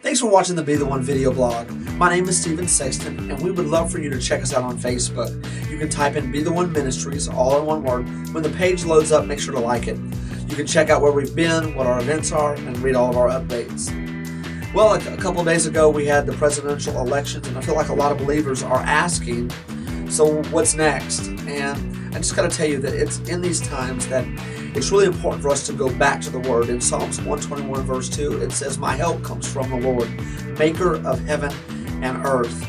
Thanks for watching the Be The One video blog. My name is Sexton, and we would love for you to check us out on Facebook. You can type in Be The One Ministries, all in one word. When the page loads up, make sure to like it. You can check out where we've been, what our events are, and read all of our updates. Well, a couple of days ago, we had the presidential elections, and I feel like a lot of believers are asking, so what's next? And I just got to tell you that it's in these times that it's really important for us to go back to the Word. In Psalms 121 verse 2, it says, "My help comes from the Lord, maker of heaven and earth."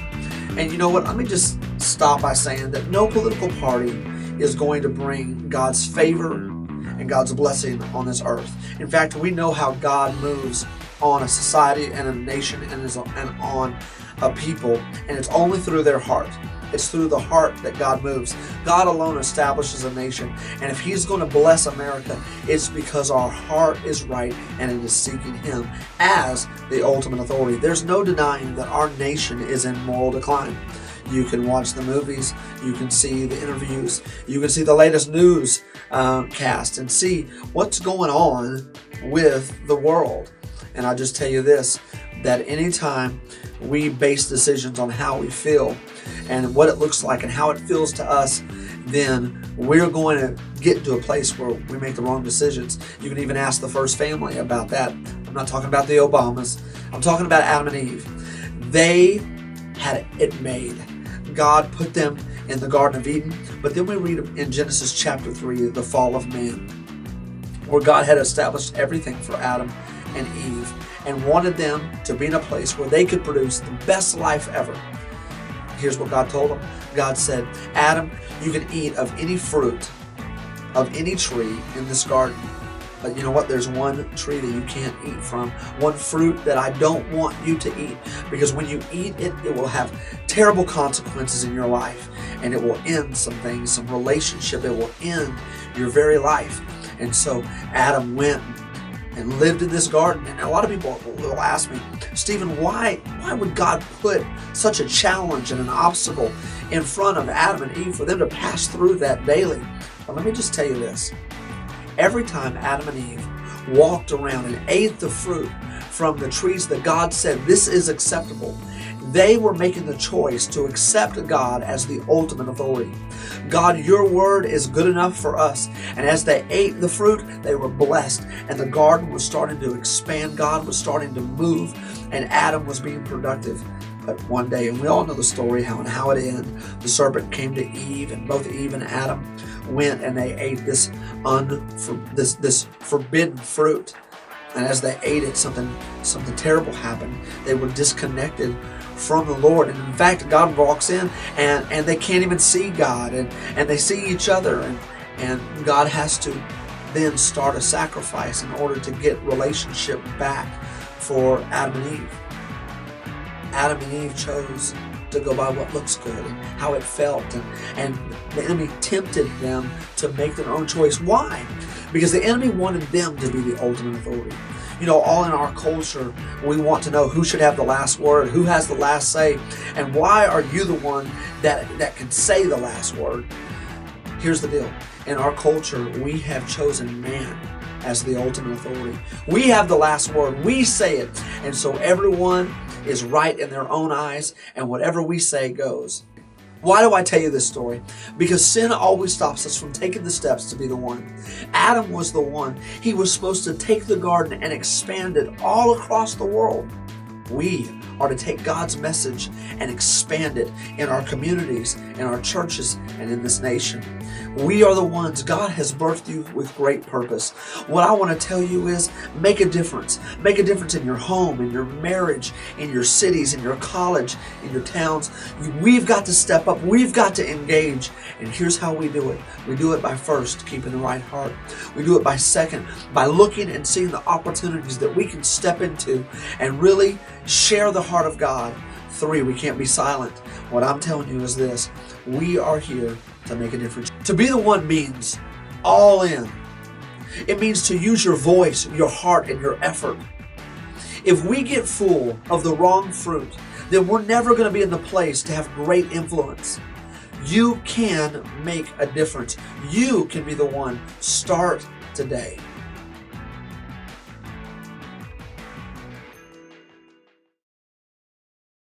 And you know what? Let me just stop by saying that no political party is going to bring God's favor and God's blessing on this earth. In fact, we know how God moves on a society and a nation and on a people, and it's only through their heart. It's through the heart that God moves. God alone establishes a nation, and if He's going to bless America, it's because our heart is right and it is seeking Him as the ultimate authority. There's no denying that our nation is in moral decline. You can watch the movies, you can see the interviews, you can see the latest news cast and see what's going on with the world. And I'll just tell you this, that anytime we base decisions on how we feel and what it looks like and how it feels to us, then we're going to get to a place where we make the wrong decisions. You can even ask the first family about that. I'm not talking about the Obamas. I'm talking about Adam and Eve. They had it made. God put them in the Garden of Eden, but then we read in Genesis chapter 3, the fall of man, where God had established everything for Adam and Eve and wanted them to be in a place where they could produce the best life ever. Here's what God told them. God said, "Adam, you can eat of any fruit of any tree in this garden. But you know what? There's one tree that you can't eat from, one fruit that I don't want you to eat, because when you eat it, it will have terrible consequences in your life, and it will end some things, some relationship. It will end your very life." And so Adam went and lived in this garden. And a lot of people will ask me, "Stephen, why would God put such a challenge and an obstacle in front of Adam and Eve for them to pass through that daily?" Well, let me just tell you this. Every time Adam and Eve walked around and ate the fruit from the trees that God said, "This is acceptable," they were making the choice to accept God as the ultimate authority. "God, your word is good enough for us." And as they ate the fruit, they were blessed, and the garden was starting to expand. God was starting to move, and Adam was being productive. But one day, and we all know the story, how it ended, the serpent came to Eve, and both Eve and Adam went and they ate this forbidden fruit. And as they ate it, something terrible happened. They were disconnected from the Lord. And in fact, God walks in and they can't even see God, and they see each other, and God has to then start a sacrifice in order to get relationship back for Adam and Eve. Adam and Eve chose to go by what looks good and how it felt, and the enemy tempted them to make their own choice. Why? Because the enemy wanted them to be the ultimate authority. You know, all in our culture, we want to know who should have the last word, who has the last say, and why are you the one that can say the last word? Here's the deal. In our culture, we have chosen man as the ultimate authority. We have the last word. We say it. And so everyone is right in their own eyes, and whatever we say goes. Why do I tell you this story? Because sin always stops us from taking the steps to be the one. Adam was the one. He was supposed to take the garden and expand it all across the world. We are to take God's message and expand it in our communities, in our churches, and in this nation. We are the ones. God has birthed you with great purpose. What I want to tell you is make a difference. Make a difference in your home, in your marriage, in your cities, in your college, in your towns. We've got to step up. We've got to engage. And here's how we do it. We do it by first, keeping the right heart. We do it by second, by looking and seeing the opportunities that we can step into and really share the heart of God. 3, we can't be silent. What I'm telling you is this: we are here to make a difference. To be the one means all in. It means to use your voice, your heart, and your effort. If we get full of the wrong fruit, then we're never going to be in the place to have great influence. You can make a difference. You can be the one. Start today.